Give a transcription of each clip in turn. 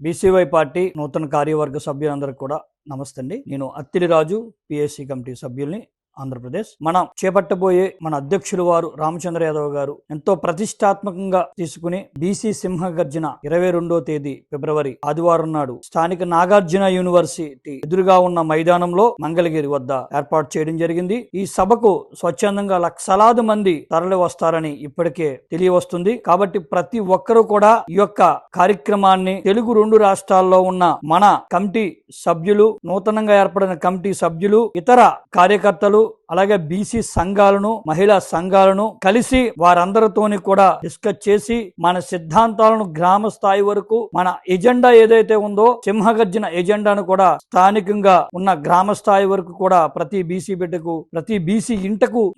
BCY party నూతన కార్యవర్గ సభ్యులందరికీ కూడా నమస్తే అండి. నేను అత్తిలి రాజు, పిఎస్సి కమిటీ సభ్యుల్ని, ఆంధ్రప్రదేశ్. మనం చేపట్టబోయే మన అధ్యక్షులు వారు రామచంద్ర యాదవ్ గారు ఎంతో ప్రతిష్టాత్మకంగా తీసుకుని బీసీ సింహగర్జన 22వ తేదీ ఫిబ్రవరి ఆదివారం నాడు స్థానిక నాగార్జున యూనివర్సిటీ ఎదురుగా ఉన్న మైదానంలో మంగళగిరి వద్ద ఏర్పాటు చేయడం జరిగింది. ఈ సభకు స్వచ్ఛందంగా లక్షలాది మంది తరలి వస్తారని ఇప్పటికే తెలియవస్తుంది. కాబట్టి ప్రతి ఒక్కరూ కూడా ఈ యొక్క కార్యక్రమాన్ని తెలుగు 2 రాష్ట్రాల్లో ఉన్న మన కమిటీ సభ్యులు, నూతనంగా ఏర్పడిన కమిటీ సభ్యులు, ఇతర కార్యకర్తలు, అలాగే బీసీ సంఘాలను, మహిళా సంఘాలను కలిసి వారందరితోని కూడా డిస్కస్ చేసి మన సిద్ధాంతాలను గ్రామ స్థాయి వరకు, మన ఎజెండా ఏదైతే ఉందో సింహగర్జన ఎజెండాను కూడా స్థానికంగా ఉన్న గ్రామ స్థాయి వరకు కూడా ప్రతి బీసీ బిడ్డకు, ప్రతి బీసీ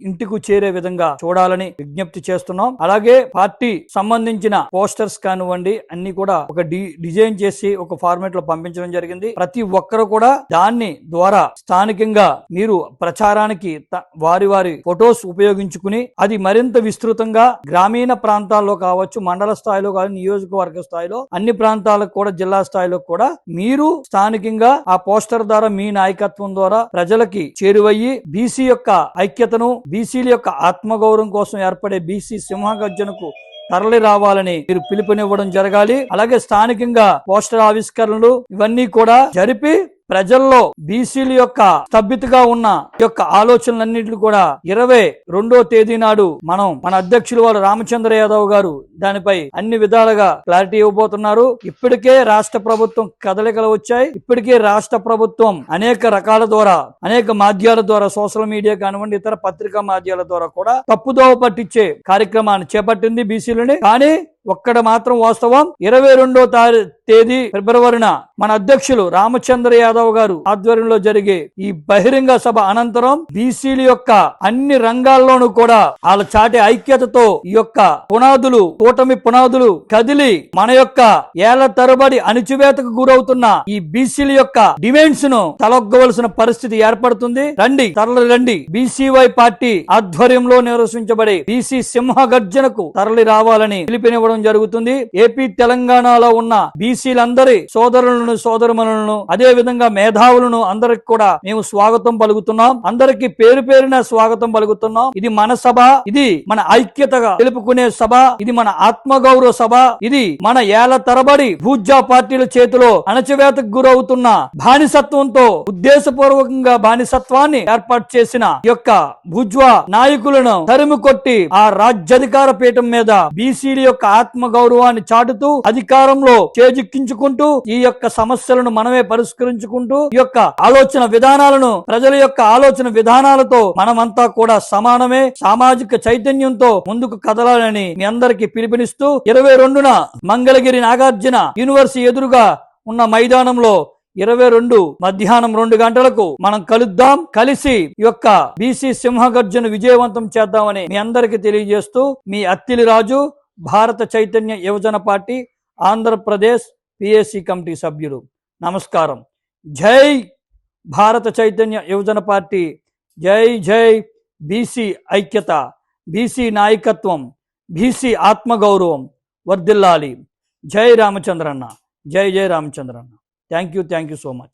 ఇంటికి చేరే విధంగా చూడాలని విజ్ఞప్తి చేస్తున్నాం. అలాగే పార్టీ సంబంధించిన పోస్టర్స్ కానివ్వండి అన్ని కూడా ఒక డిజైన్ చేసి ఒక ఫార్మేట్ లో పంపించడం జరిగింది. ప్రతి ఒక్కరు కూడా దాన్ని ద్వారా స్థానికంగా మీరు ప్రచారానికి వారి ఫొటోస్ ఉపయోగించుకుని అది మరింత విస్తృతంగా గ్రామీణ ప్రాంతాల్లో కావచ్చు, మండల స్థాయిలో కావచ్చు, నియోజకవర్గ స్థాయిలో, అన్ని ప్రాంతాలకు కూడా, జిల్లా స్థాయిలో కూడా మీరు స్థానికంగా ఆ పోస్టర్ ద్వారా మీ నాయకత్వం ద్వారా ప్రజలకి చేరువయ్యి బీసీ యొక్క ఐక్యతను, బీసీల యొక్క ఆత్మగౌరవం కోసం ఏర్పడే బీసీ సింహగర్జనకు తరలి రావాలని మీరు పిలుపునివ్వడం జరగాలి. అలాగే స్థానికంగా పోస్టర్ ఆవిష్కరణలు ఇవన్నీ కూడా జరిపి ప్రజల్లో బీసీల యొక్క స్తబ్యతగా ఉన్న యొక్క ఆలోచనలన్నింటినీ కూడా 22వ తేదీ నాడు మన అధ్యక్షులు వారు రామచంద్ర యాదవ్ గారు దానిపై అన్ని విధాలుగా క్లారిటీ ఇవ్వబోతున్నారు. ఇప్పటికే రాష్ట్ర ప్రభుత్వం కదలికలు వచ్చాయి. ఇప్పటికే రాష్ట్ర ప్రభుత్వం అనేక రకాల ద్వారా, అనేక మాధ్యాల ద్వారా, సోషల్ మీడియా కానివ్వండి, ఇతర పత్రికా మాధ్యాల ద్వారా కూడా తప్పుదోవ పట్టించే కార్యక్రమాన్ని చేపట్టింది బీసీలని. కానీ ఒక్కడ మాత్రం వాస్తవం, 22వ తేదీ ఫిబ్రవరిన మన అధ్యక్షులు రామచంద్ర యాదవ్ గారు ఆధ్వర్యంలో జరిగే ఈ బహిరంగ సభ అనంతరం బీసీల యొక్క అన్ని రంగాల్లోనూ కూడా వాళ్ళ చాటి ఐక్యతతో ఈ యొక్క కూటమి పునాదులు కదిలి మన యొక్క ఏళ్ల తరబడి అణిచివేతకు గురవుతున్న ఈ బీసీల యొక్క డిమాండ్స్ ను తలొగ్గవలసిన పరిస్థితి ఏర్పడుతుంది. తరలి బీసీవై పార్టీ ఆధ్వర్యంలో నిర్వహించబడే బీసీ సింహగర్జనకు తరలి రావాలని పిలుపునివ్వడం జరుగుతుంది. ఏపీ తెలంగాణలో ఉన్న బీసీలందరి సోదరులను అదే విధంగా మేధావులను అందరికి కూడా మేము స్వాగతం పలుకుతున్నాం. అందరికి పేరు పేరున స్వాగతం పలుకుతున్నాం. ఇది మన సభ, ఇది మన ఐక్యతగా తెలుపుకునే సభ, ఇది మన ఆత్మగౌరవ సభ, ఇది మన ఏళ్ల తరబడి భూజా పార్టీల చేతిలో అణచివేతకు గురవుతున్న బానిసత్వంతో ఉద్దేశపూర్వకంగా బానిసత్వాన్ని ఏర్పాటు చేసిన యొక్క భూజ్వా నాయకులను తరిమి కొట్టి ఆ రాజ్యాధికార పీఠం మీద బీసీల యొక్క ఆత్మగౌరవాన్ని చాటుతూ అధికారంలో చేజిక్కించుకుంటూ ఈ యొక్క సమస్యలను మనమే పరిష్కరించుకుంటూ ఈ యొక్క ఆలోచన విధానాలను, ప్రజల యొక్క ఆలోచన విధానాలతో మనమంతా కూడా సమానమే, సామాజిక చైతన్యంతో ముందుకు కదలాలని మీ అందరికీ పిలుపునిస్తూ 22న మంగళగిరి నాగార్జున యూనివర్సిటీ ఎదురుగా ఉన్న మైదానంలో 22 మధ్యాహ్నం 2 గంటలకు మనం కలుద్దాం. కలిసి ఈ యొక్క బీసీ సింహగర్జన విజయవంతం చేద్దామని మీ అందరికీ తెలియజేస్తూ మీ అత్తిలి రాజు, భారత చైతన్య యువజన పార్టీ, ఆంధ్రప్రదేశ్ పిఎస్సి కమిటీ సభ్యులు. నమస్కారం. జై భారత చైతన్య యువజన పార్టీ, జై జై బీసీ ఐక్యత, బీసీ నాయకత్వం, బీసీ ఆత్మగౌరవం వర్ధిల్లాలి. జై రామచంద్రన్న, జై జై రామచంద్రన్న. Thank you so much.